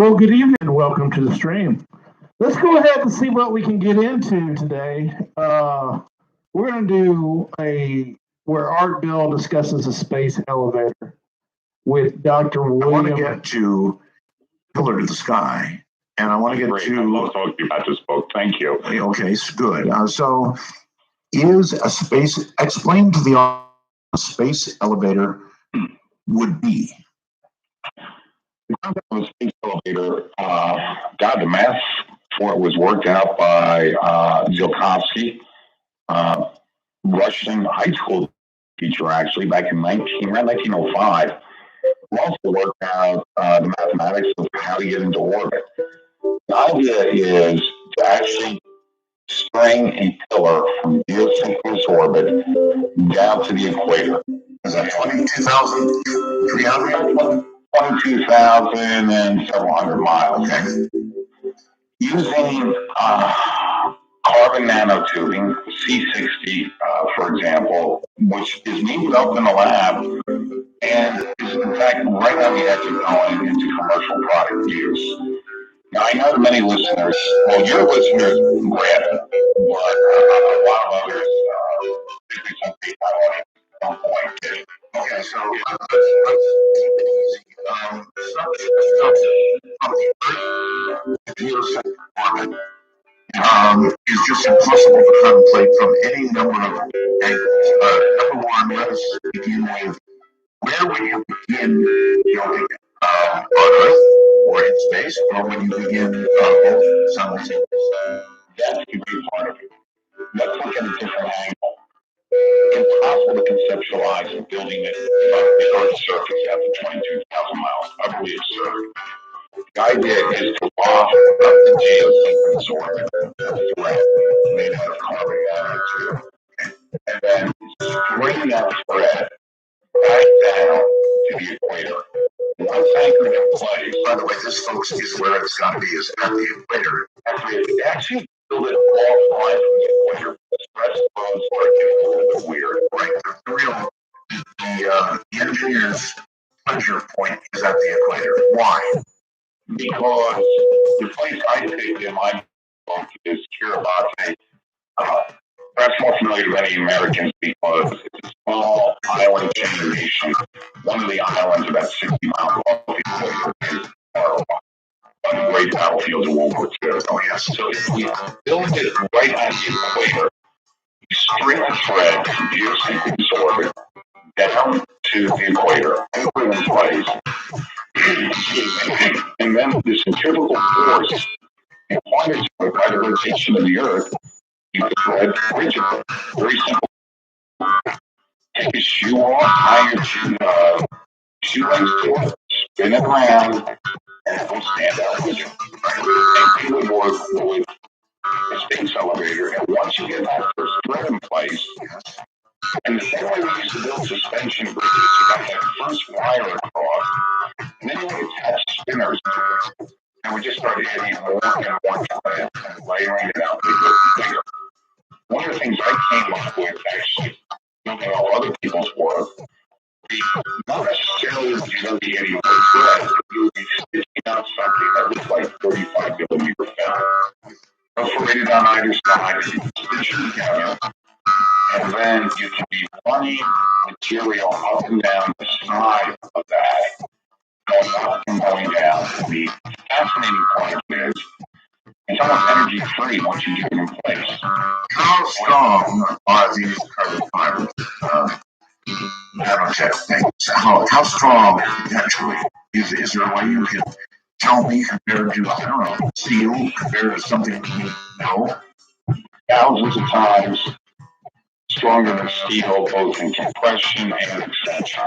Well, good evening and welcome to the stream. Let's go ahead and see what we can get into today. We're going to do where Art Bell discusses a space elevator with Dr. I want to William. get to Pillar to the Sky, and I want to get Great. to. Most of you about this book. Thank you. Okay, good. So, is a space explain to the audience what a space elevator would be? The concept of a space elevator, the math for it was worked out by Tsiolkovsky, Russian high school teacher, actually, back in around 1905. Who also worked out the mathematics of how to get into orbit. The idea is to actually string a pillar from geosynchronous orbit down to the equator. Is that 22,300? 22,000 and several hundred miles. Okay. Using carbon nanotubing, C60, for example, which is being developed in the lab and is in fact right on the edge of going into commercial product use. Now, I know that many listeners, well, your listeners, granted, but a lot of others, particularly some people I don't quite get it. Okay, so is just impossible to contemplate from any number of angles. Number one, let us begin with where would you begin building on Earth or in space, or when you begin both simultaneously? That's the big part of it. Let's look at a different angle. Impossible to conceptualize building it above the Earth's surface after 22,000 miles. Utterly absurd. The idea is to loft up the geosynchronous orbit, a thread made out of carbon nanotube, and then string that thread back down to the equator. Once anchored in place, By the way, this, folks, is where it's got to be, is at the equator. actually build it offline from the equator. The stress flows are getting a little bit weird. Right. The engineer's pleasure point is at the equator. Why? Because the place I picked in my book is Kiribati. Perhaps more familiar to many Americans because it's a small island chain nation. One of the islands about 60 miles off the equator is Tarawa, one of the great battlefields of World War II. Oh, yes. So if we build it right at the equator, we string a thread from geosynchronous orbit down to the equator, anchor it in place, and then the centrifugal force applied to it by the rotation of the Earth, you can thread rigidly. Very simple. Take a shoe off, tie your shoelace to it, spin it around, and it will stand out rigid. Same thing would work with a space elevator. And once you get that first thread in place, and the same way we used to build suspension bridges, you got that first wire across, and then you would attach spinners to it. And we just started adding more and more threads and layering it out bigger and bigger. One of the things I came up with, actually, building off other people's work, not necessarily elongating the thread, but you would be stitching out something that looks like 35 millimeter film. Perforated on either side, and you can stitch it together. And then you can be running material up and down the side of that, going up and going down. The fascinating part is it's almost energy free once you get it in place. How strong are these carbon fibers? How strong actually is there a way you can tell me compared to, I don't know, steel compared to something you know? Thousands of times stronger than steel, both in compression and extension.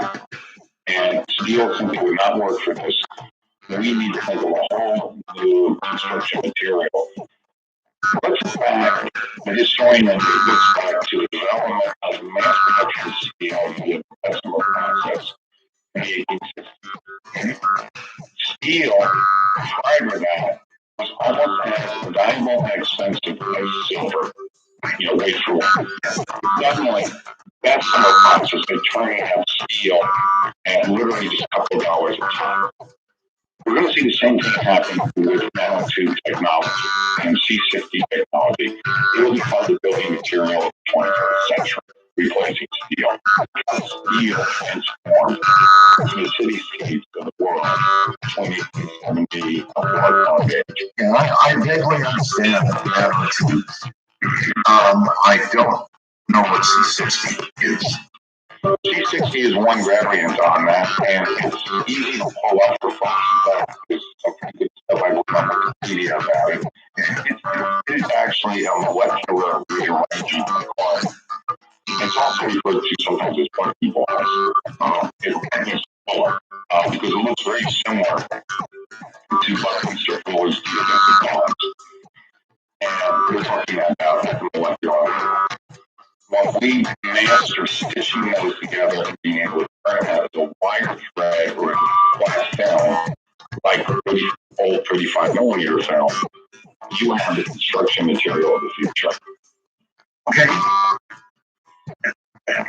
And steel simply would not work for this. We need to think of a whole new construction material. Let's back, the historian looks back to the development of mass production steel via the Bessemer process in the 1860s. Steel, prior to that, was almost as valuable and expensive as silver. Weight for one. Definitely, Bessemer process, they're turning out steel at literally just a couple of dollars a ton. We're going to see the same thing happen with nanotube technology and C60 technology. It will become the building material of the 21st century, replacing steel. Steel transformed the cityscapes of the world between 1870 and what age. And I vaguely understand the nanotubes. I don't know what C60 is. C60 is one variant on that, and it's easy to pull up for folks. There's some pretty good stuff I looked on Wikipedia about it. It is actually a molecular rearrangement of carbon. It's also referred to sometimes as Bucky balls. It's fuller because it looks very similar to Bucky circulars geodesic bonds. And we're talking about at the molecular level. While we master stitching those together and being able to turn them as a wire thread or a flat film, like the old 35 millimeter film, you have the construction material of the future. Okay.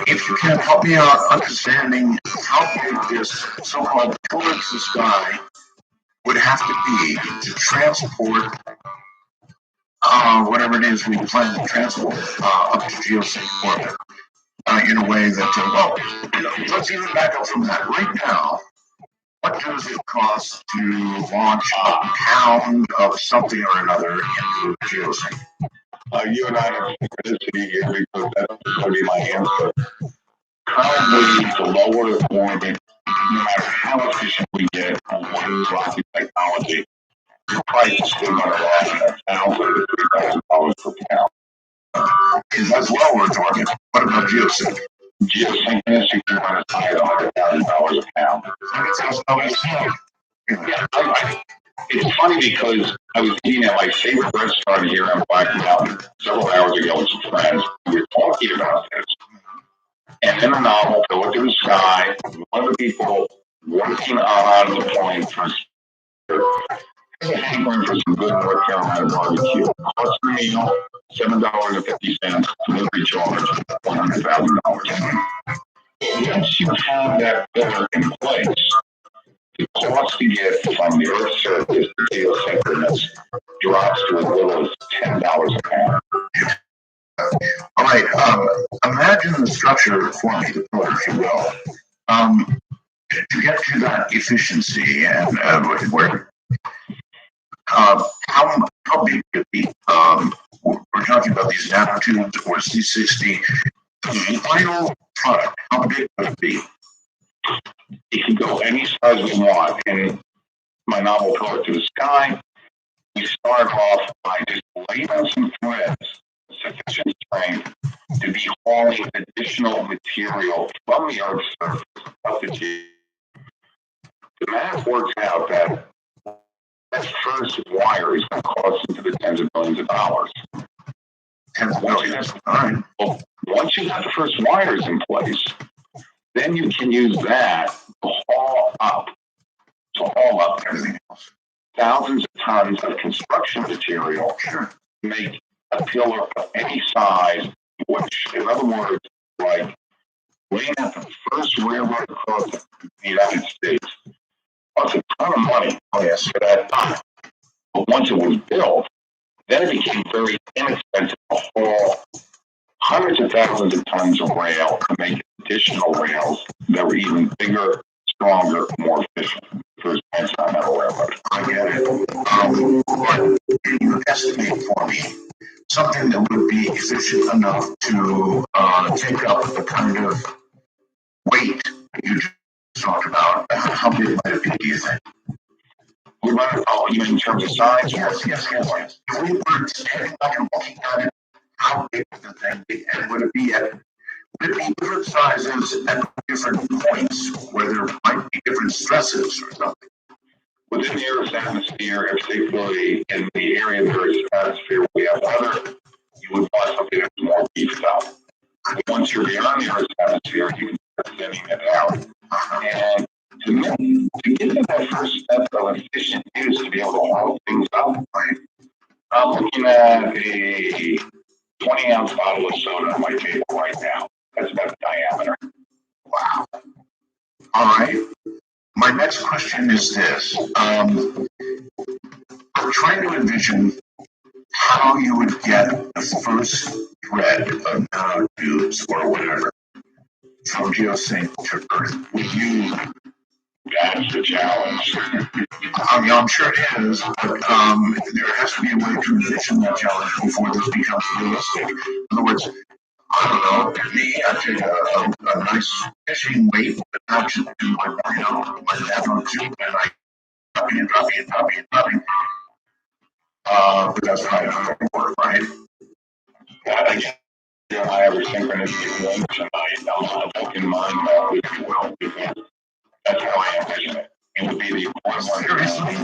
If you can help me out understanding how big this so-called pillar to the sky would have to be to transport whatever it is we plan to transport up to geosync orbit in a way that, let's even back up from that. Right now, what does it cost to launch a pound of something or another into geosync? You and I have synchronicity here because that's going to be my answer. Currently, the lower orbit, no matter how efficient we get on one rocket technology, the price is still going to run $1,000 to $3,000 per pound. Is that low or target? What about geosync? Geosynchronous, you can run as high as $100,000 a pound. Yeah, it's funny because I was eating at my favorite restaurant here in Black Mountain several hours ago with some friends. We were talking about this. And in the novel, Go Look in the Sky, one of the people working on the plane for has a hankering for some good North Carolina barbecue. Cost per meal, $7.50, delivery charge, $100,000. Once you have that pillar in place, the cost to get from the Earth's surface to geosynchronous drops to as little as $10 a pound. All right. Imagine the structure for me, the pillar, if you will. To get to that efficiency and where how big could it be? We're talking about these nanotubes or C60. The final product, how big could it be? It can go any size we want. In my novel, Pillar to the Sky, we start off by just laying on some threads, sufficient strength to be hauling additional material from the Earth's surface up the G. The math works out that first wire is going to cost into the tens of millions of dollars. Once you have the first wires in place, then you can use that to haul up everything else. Thousands of tons of construction material to make a pillar of any size, which, in other words, like laying out the first railroad across the United States, cost a ton of money for that time. But once it was built, then it became very inexpensive to haul hundreds of thousands of tons of rail to make additional rails that were even bigger, stronger, more efficient. First answer on that railroad. I get it. But can you estimate for me something that would be efficient enough to take up the kind of weight that you just talked about? How big might it be, do you think? We run it, you mean in terms of size? Yes. If we were standing back and looking at it, how big would the thing be? And would it be different sizes at different points where there might be different stresses or something? Within the Earth's atmosphere, and particularly in the area of the Earth's atmosphere we have weather, you would want something that's more beefed up. But once you're beyond the Earth's atmosphere, you can start thinning it out. And to get to that first step of efficient use to be able to haul things up, I'm looking at a 20-ounce bottle of soda on my table right now. That's about the diameter. Wow. All right. my next question is this. I'm trying to envision how you would get the first thread of nanotubes or whatever from geosync to Earth. Would you? That's the challenge. I mean, I'm sure it is, but there has to be a way to envision that challenge before this becomes realistic. In other words, I don't know, to me, I take a nice fishing weight, attach it to my nanotube, and I copy and copy and copy and copy. But that's not how it works, right? I have a synchronicity link tonight. I'm taking mind map, if you will, because that's how I envision it. It would be the equivalent. Seriously?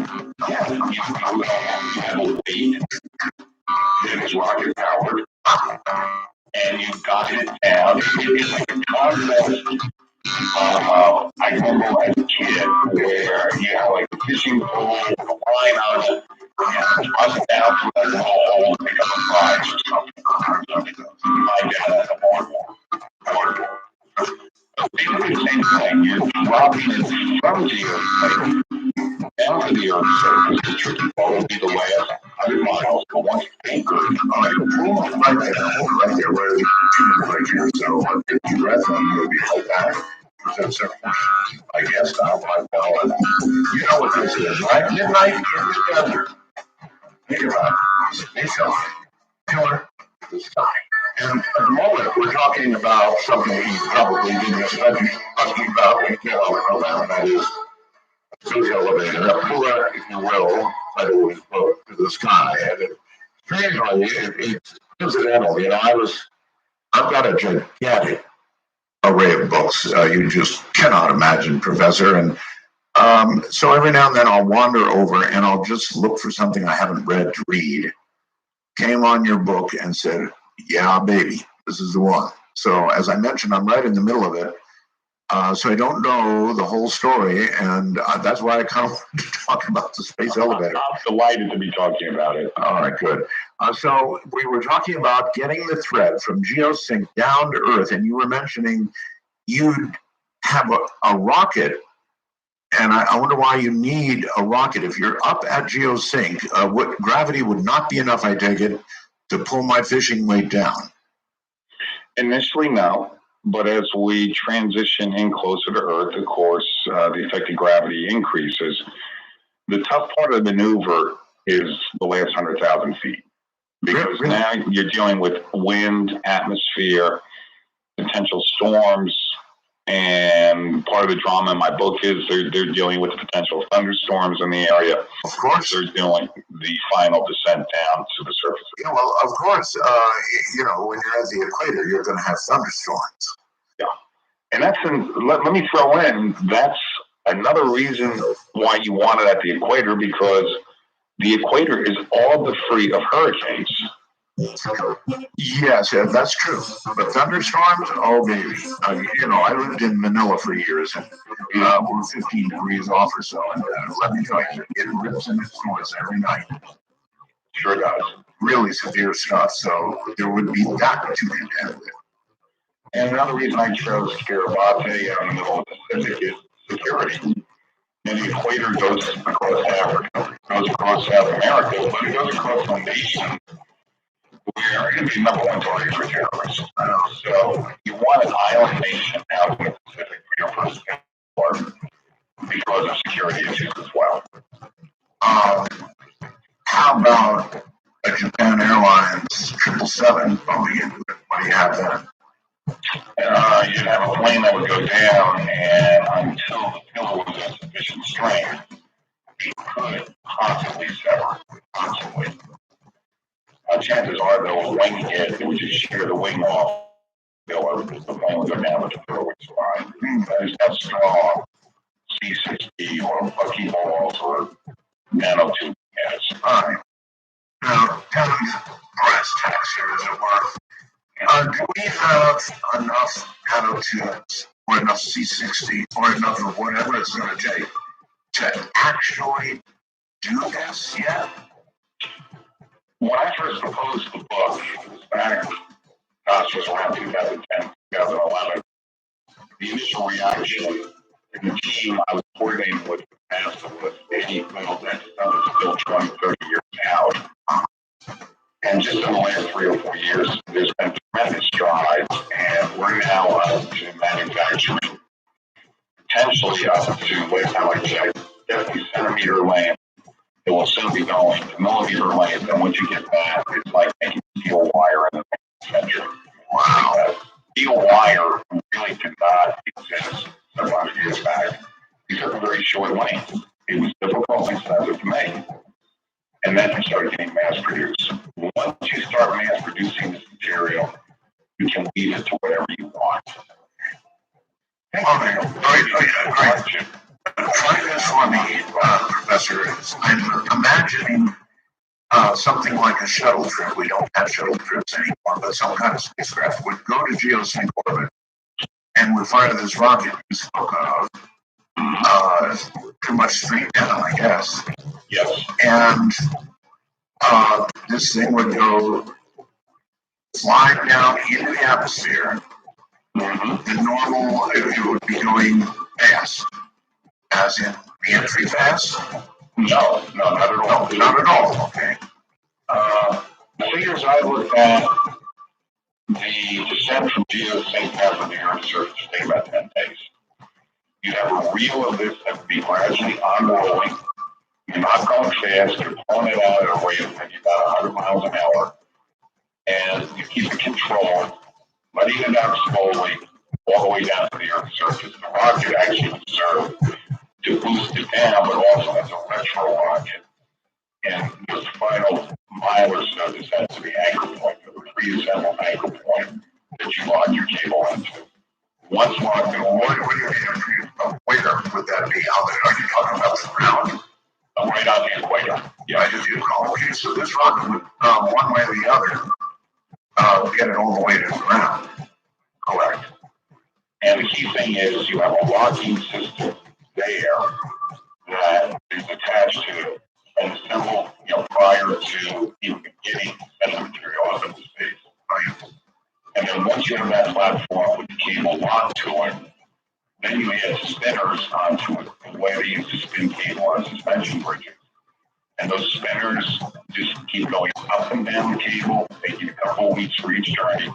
Yeah, you have a weight that is rocket powered, and you've got it down. It's like a concept. I remember as a kid where you have like a fishing pole with a line on it, and toss it down to that little hole to pick up a prize or something. My dad has a boardwalk. Basically the same thing. You're dropping it from geosync down to the Earth's surface. The tricky part will be the last 100 miles, but once anchored, Right there, where the right here. So I'll take your breath and we'll be right back. That's our first, I guess, I'll find out. You know what this is, right? Midnight in the desert. Think about it. Space killer the sky. And at the moment, we're talking about something he probably didn't expect talking about when he came on the program, and that is space elevator, a puller, if you will, that it was both to the sky. And strangely, it's incidental. You know, I've got a gigantic array of books. You just cannot imagine, Professor. And so every now and then I'll wander over and I'll just look for something I haven't read to read. Came on your book and said, yeah, baby, this is the one. So as I mentioned, I'm right in the middle of it. So I don't know the whole story, and that's why I kind of wanted to talk about the space elevator. I'm delighted to be talking about it. All right, good. So we were talking about getting the thread from geosync down to Earth, and you were mentioning you'd have a rocket, and I wonder why you need a rocket. If you're up at geosync, gravity would not be enough, I take it, to pull my fishing weight down. Initially, no. But as we transition in closer to Earth, of course, the effective gravity increases. The tough part of the maneuver is the last 100,000 feet. Because now you're dealing with wind, atmosphere, potential storms, and part of the drama in my book is they're dealing with the potential thunderstorms in the area. Of course. They're doing the final descent down to the surface. Yeah, well, of course, you know, when you're at the equator, you're going to have thunderstorms. Yeah. And let me throw in, that's another reason why you want it at the equator, because the equator is all but free of hurricanes. Yes, that's true. But thunderstorms, oh baby. You know, I lived in Manila for years, and we're 15 degrees off or so. And let me tell you, it rips and it snows every night. Sure does. Really severe stuff. So there would be that to contend with. And another reason I chose Kiribati in the middle of the Pacific is security. And the equator goes across Africa, goes across South America, but it goes across a nation where it can be number one target for terrorists. So you want an island nation out in the Pacific for your first war because of security issues as well. How about a Japan Airlines 777 Boeing? What do you have there? You'd have a plane that would go down, and until the pillar was at sufficient strength, it could possibly sever. Possibly. Chances are they'll wing it, they would just shear the wing off. The plane would go down, but the pillar would survive. There's that strong C-60 or bucky balls or nanotube heads. All right. Now, tell me brass tacks here, as it were. Do we have enough nanotubes or enough C-60 or enough of whatever it's going to take to actually do this yet? When I first proposed the book, it was back, gosh, it was around 2010, 2011. The initial reaction in the team I was coordinating with NASA with any little that stuff is still 20, 30 years out. And just in the last 3 or 4 years, there's been tremendous strides, and we're now up to manufacturing potentially up to, last time I checked, 50 centimeter length. It will soon be going to millimeter length, and once you get that, it's like making steel wire in the century. Wow. Steel wire really did not exist several hundred years back. These are very short lengths. It was difficult and expensive to make. And then it started getting mass produced. Once you start mass producing this material, you can leave it to whatever you want. All right. Try this for me, Professor. I'm imagining something like a shuttle trip. We don't have shuttle trips anymore, but some kind of spacecraft would go to geosync orbit and would fire this rocket you spoke of. Pretty much straight down, I guess. Yes. And this thing would go flying down into the atmosphere. The normal, it would be going fast, as in the entry fast? No, not at all. Not at all, okay. The figures I looked at, the descent from geosync past the Earth's surface take about 10 days. You have a reel of this that would be gradually unrolling. You're not going fast, you're pulling it out at a rate of maybe about 100 miles an hour. And you keep it controlled, letting it out slowly all the way down to the Earth's surface. The rocket actually would serve to boost it down, but also as a retro rocket. And this final mile or so, this has to be anchor point, the pre-assembled anchor point that you lock your cable into. Once locked in, what do you mean? Where would that be? Are you talking about the ground? Right on the equator. Yeah, I just do. Okay, so this rocket would, one way or the other, get it all the way to the ground. Correct. And the key thing is you have a locking system there that is attached to it and assembled, prior to even beginning to send the material up into space. Right. And then once you have that platform with the cable locked to it, then you add spinners onto it, the way they use the spin cable on suspension bridges. And those spinners just keep going up and down the cable, taking a couple of weeks for each journey,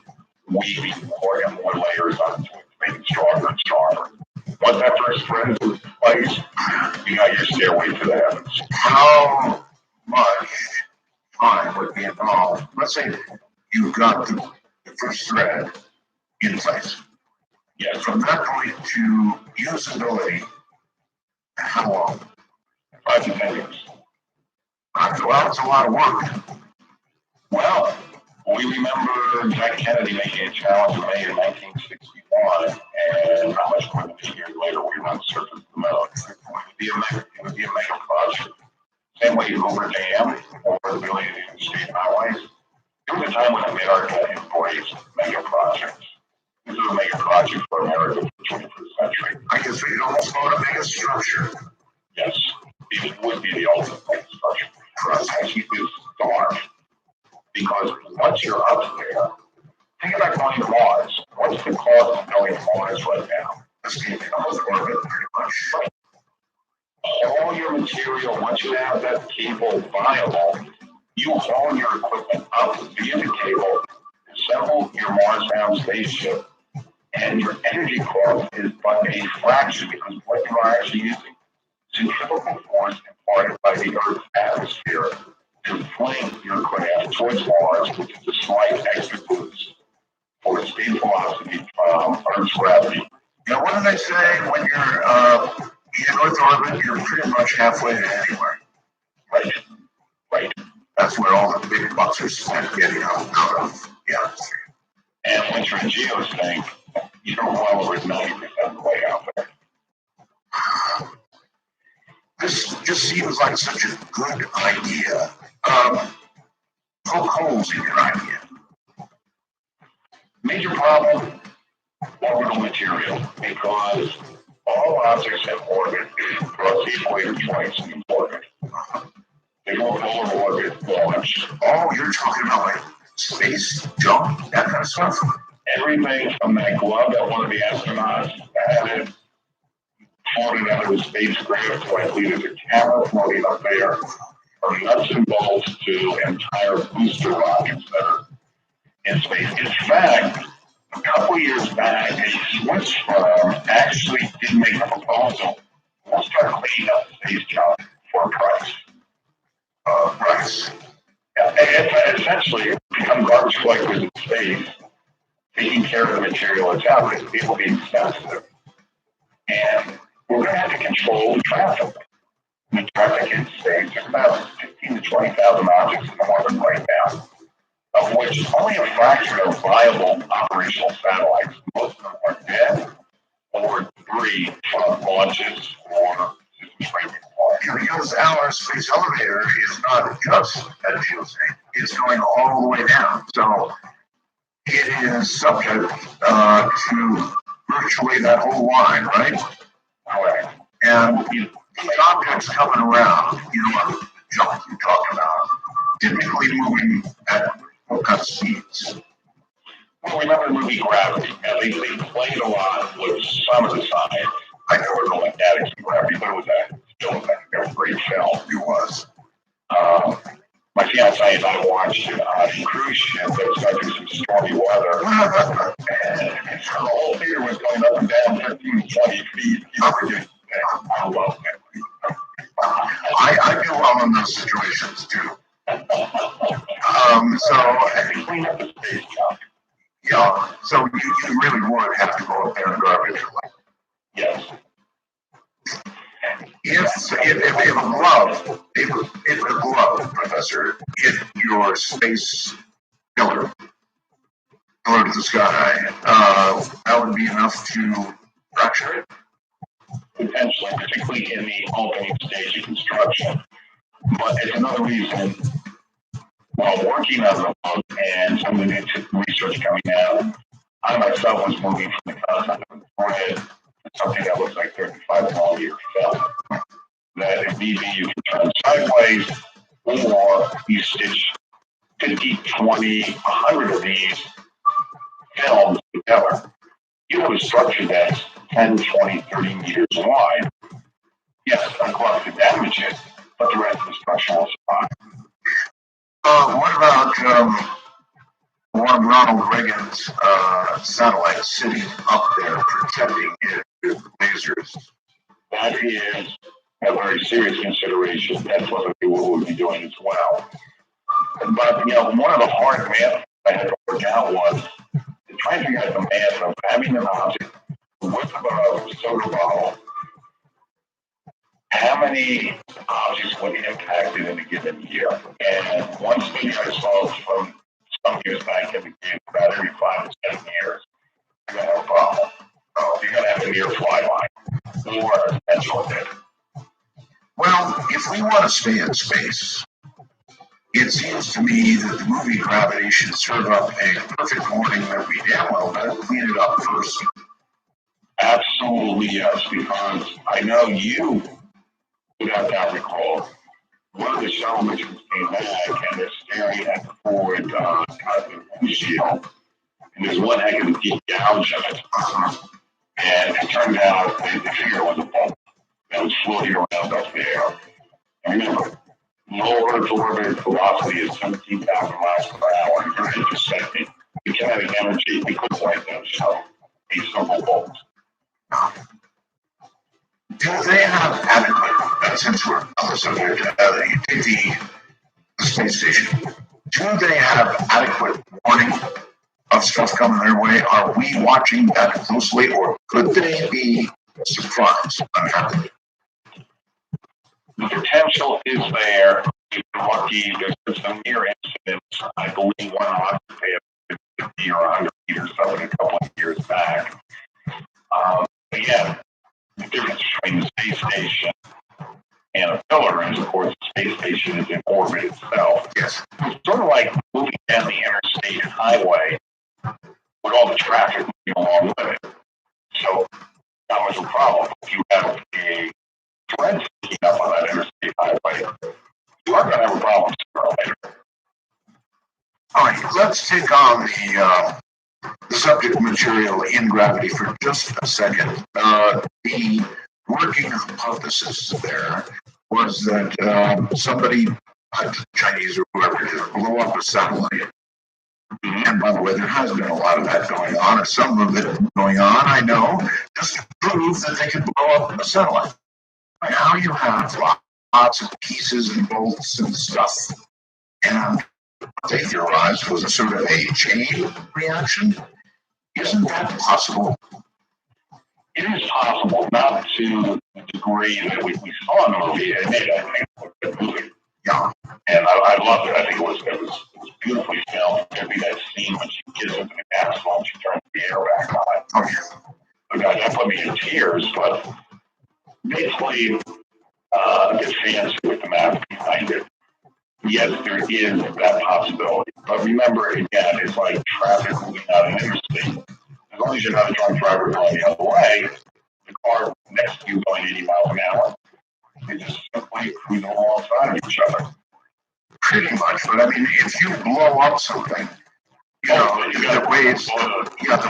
weaving more and more layers onto it to make it stronger and stronger. Once that first thread is in place, you got your stairway to the heavens. How much time would be involved? Let's say you've got the first thread in place. Yes. From that point to usability, how long? 5 to 10 years. Well, it's a lot of work. Well, we remember Jack Kennedy making a challenge in May of 1961, and not much more than a year later, we were on the surface of the moon. It would be a mega project. Same way Hoover Dam or the Billion State Highways. There was a time when America embraced mega projects. This is a mega project for America for the 21st century. I guess we could almost call it a mega structure. Yes, it would be the ultimate mega structure. For us, actually, is dark. Because once you're up there, think about going to Mars. What's the cost of going to Mars right now? Escaping Earth orbit, pretty much. All your material, once you have that cable viable, you haul your equipment up via the cable, assemble your Mars-bound spaceship, and your energy cost is but a fraction because what you are actually using centrifugal force imparted by the Earth's atmosphere to fling your craft towards Mars, which is a slight extra boost for escape velocity from Earth's gravity. Now, what did I say? When you're in Earth orbit, you're pretty much halfway to anywhere. Right. That's where all the big bucks are spent getting out of the atmosphere. And once you're in geosync, you're well over 90% of the way out there. This just seems like such a good idea. Poke holes in your idea. Major problem, orbital material, because all objects in orbit cross the equator twice in orbit. They go polar orbit launch. Oh, you're talking about like space junk, that kind of stuff? Everything from that glove that one of the astronauts had floating out of the spacecraft, likely there's a camera floating up there, or nuts and bolts to entire booster rockets that are in space. In fact, a couple years back, a Swiss firm actually did make a proposal. We'll start cleaning up the space junk for a price. Yeah, and essentially, become garbage collectors in space, taking care of the material that's out there. It will be expensive. And we're going to have to control the traffic. The traffic in space, there's about 15 to 20,000 objects in the orbit right now, of which only a fraction are viable operational satellites. Most of them are dead or debris from launches or systems right before. Because our space elevator is not just at DOC, it's going all the way down. So it is subject to virtually that whole line, right? Correct. And these objects coming around, the junk you talked about, typically moving at what kind of speeds? Well, remember the movie Gravity? Now, they played a lot with some of the science. I know it was mechanics and gravity, but it was still a great film. It was. My fiance and I watched it on a cruise ship that was going through some stormy weather. And the whole theater was going up and down 15 to 20 feet. I love it. I do well in those situations too. Clean up the space junk. Yeah, so you really would have to go up there and garbage. Yes. If a glove, Professor, hit your space pillar, or to the sky, that would be enough to fracture it? Potentially, particularly in the opening stage of construction. But it's another reason, while working on the book and some of the new research coming out, I myself was moving from the concept of thread to something that looks like 35 millimeter film. That if need be, you can turn sideways, or you stitch 50, 20, 100 of these films together. You have a structure that's 10, 20, 30 meters wide. Yes, I'm going to damage it, but the rest of the structure will survive. What about one of Ronald Reagan's satellites sitting up there protecting it with lasers? That is a very serious consideration. That's what the people would be doing as well. But, one of the hard math I had to work out was to try and figure out the math of having an object with a soda bottle. How many objects would be impacted in a given year? And one study I saw from some years back indicated about every 5 to 7 years, you're going to have a problem. You're going to have a near fly line or a potential hit. Well, if we want to stay in space, it seems to me that the movie Gravity should serve up a perfect warning that we damn well better clean it up first. Absolutely yes, because I know you, without that recall, one of the shuttle missions came back and they're staring at the forward windshield, and there's one heck of a deep gouge in it. And it turned out that the figure was a bubble that was floating around up there. And remember, low Earth orbit velocity is 17,000 miles per hour, and you're intersecting. The kinetic energy, it looks like that shuttle, a simple bolt. Do they have adequate, since we're on the subject, you take the space station, do they have adequate warning of stuff coming their way? Are we watching that closely, or could they be surprised? Unhappy? The potential is there. If you're lucky, there's been some near incidents. I believe one object had 50 or 100 meters up a couple of years back. Again, the difference between the space station and a pillar is, of course, the space station is in orbit itself. Yes. It's sort of like moving down the interstate highway with all the traffic moving along with it. So, not much of a problem. If you have a thread sticking up on that interstate highway, you are going to have a problem sooner or later. All right, let's take on the subject material in Gravity for just a second. The working hypothesis there was that somebody, Chinese or whoever it is, blew up a satellite. And by the way, there has been a lot of that going on, or some of it going on, I know, just to prove that they could blow up a satellite. Now you have lots of pieces and bolts and stuff. And what they theorized was a sort of a chain reaction. Isn't that possible? It is possible, not to the degree that we saw in the movie. It made, I think, a good movie. Yeah. And I loved it. I think it was beautifully filmed. Maybe that scene when she gives into the capsule and she turns the air back on. Oh, yeah. Okay, that put me in tears, but basically, a bit fancy with the math behind it. Yes, there is that possibility. But remember, again, it's like traffic moving out an interstate. As long as you're not a drunk driver going the other way, the car next to you going 80 miles an hour, they just simply cruise alongside of each other. Pretty much, but I mean, if you blow up something, you know, that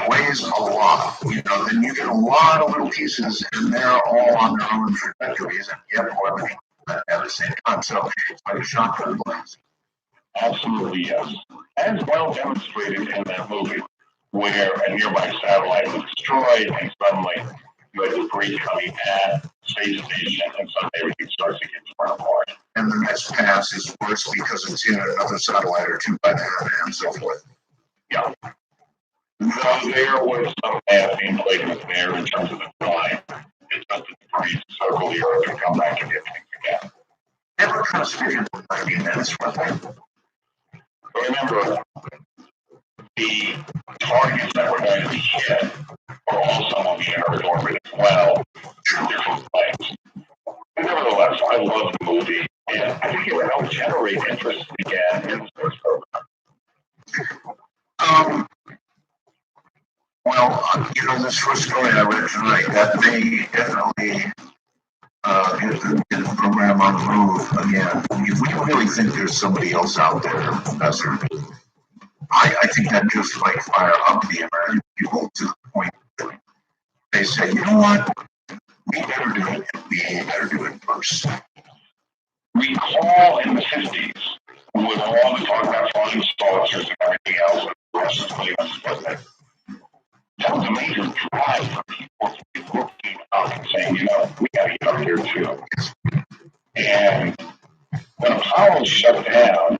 weighs a lot, you know, then you get a lot of little pieces, and they're all on their own trajectories, and you have everything at the same time. So it's like a shotgun blast. Absolutely, yes. As well demonstrated in that movie, where a nearby satellite was destroyed, and suddenly you had debris coming at space station, and suddenly everything starts to get torn apart. And the next pass is worse because it's in another satellite or two by then, and so forth. Yeah. So there was some math being played with there in terms of the time. It just the debris circle the Earth and come back and get things again. Never kind of figured 90 minutes for that. But remember, the targets that were going to be hit are also on the Earth orbit as well, through different planes. But nevertheless, I love the movie, and I think it will help generate interest again in the space program. Well, you know, this first story I read tonight, that may definitely get the program on the move again. If we really think there's somebody else out there, Professor, I think that just might fire up the American people to the point that they say, you know what, we better do it, and we better do it first. Recall in the 50s, with all the talk about flying saucers and everything else, and Russia's putting on Sputnik, that was a major drive for people to be looking up and saying, you know, we got to get up here too. And when Apollo shut down,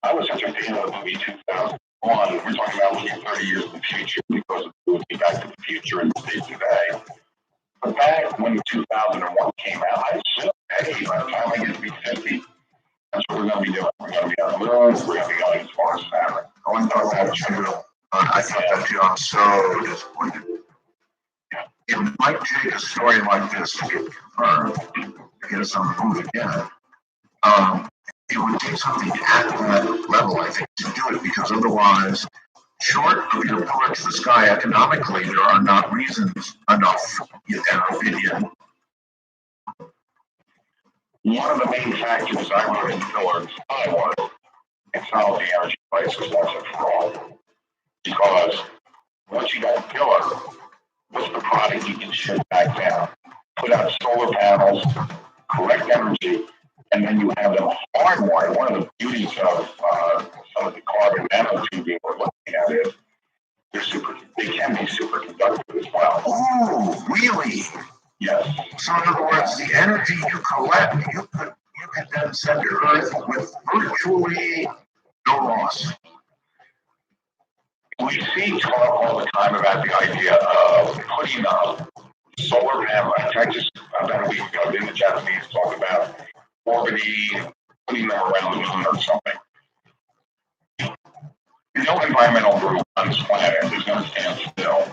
I was such a fan of the movie 2001. We're talking about looking 30 years in the future because of the movie Back to the Future and the State Today. But back when 2001 came out, I said, hey, by the time I get to be 50, that's what we're going to be doing. We're going to be on the moon. We're going to be going as far as Saturn. Oh, I thought that too. I thought that too. I'm so disappointed. It might take a story like this to get confirmed, to get us on the move again. It would take something at that level, I think, to do it, because otherwise, short of your pillar to the sky economically, there are not reasons enough, in our opinion. One of the main factors I wrote in Pillar was and solve the energy crisis once and for all. Because once you got Pillar, what's the product you can ship back down? Put out solar panels, collect energy, and then you have them hardwired. One of the beauties of some of the carbon nanotubing we're looking at is they can be superconductive as well. Oh, really? Yes. So in other words, the energy you collect, you could then send to Earth with virtually no loss. We see talk all the time about the idea of putting up solar panels. I just about a week ago, didn't the Japanese talk about orbiting, putting them around the moon or something? No environmental group on this planet is going to stand still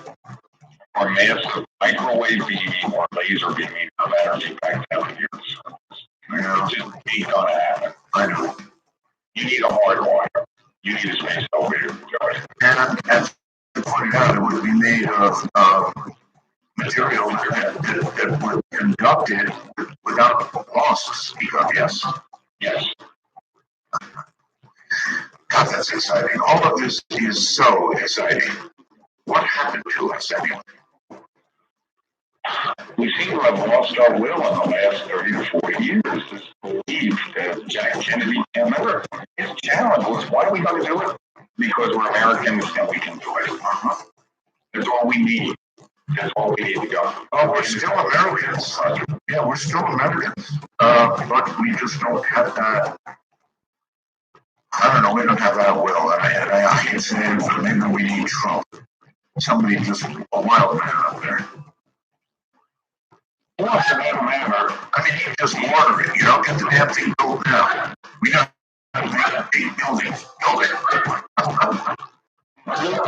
for massive microwave beaming or laser beaming of energy back down to the Earth's surface. It just ain't going to happen. I know. You need a hard wire. You need a space elevator to do it. And as you pointed out, it would be made of material that were conducted without loss to speak of, yes? Yes. God, that's exciting. All of this is so exciting. What happened to us anyway? We seem to have lost our will in the last 30 to 40 years. This belief that Jack Kennedy, and remember, his challenge was, why are we going to do it? Because we're Americans and we can do it. That's all we need. That's all we need to go. Oh, we're still Americans. Yeah, we're still Americans. But we just don't have that. I don't know. We don't have that will. I hate saying, but maybe we need Trump. Somebody just a wild man out there. What's the matter? I mean, he just water it. You know, get the damn thing built now. We got 8 buildings. Build it.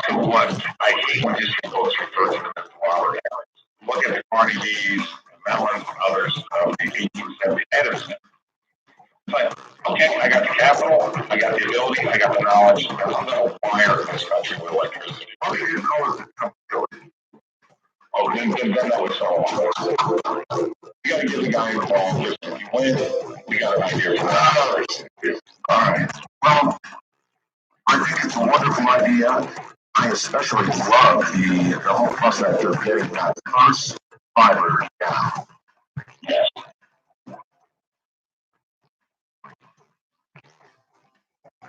So what? I hate when just folks refer to them as water. Look at the Carnegie D's, Mellon, and others of the 1870 Edison. But, okay, I got the capital, I got the ability, I got the knowledge, and I'm going to wire this country with electricity. Oh, you didn't know it was a building. Oh, then that was all. You got to give the guy involved. Listen, if you win, we got an idea for that. All right. Well, I think it's a wonderful idea. I especially love the whole fuss that they're getting that first fiber down. Yes.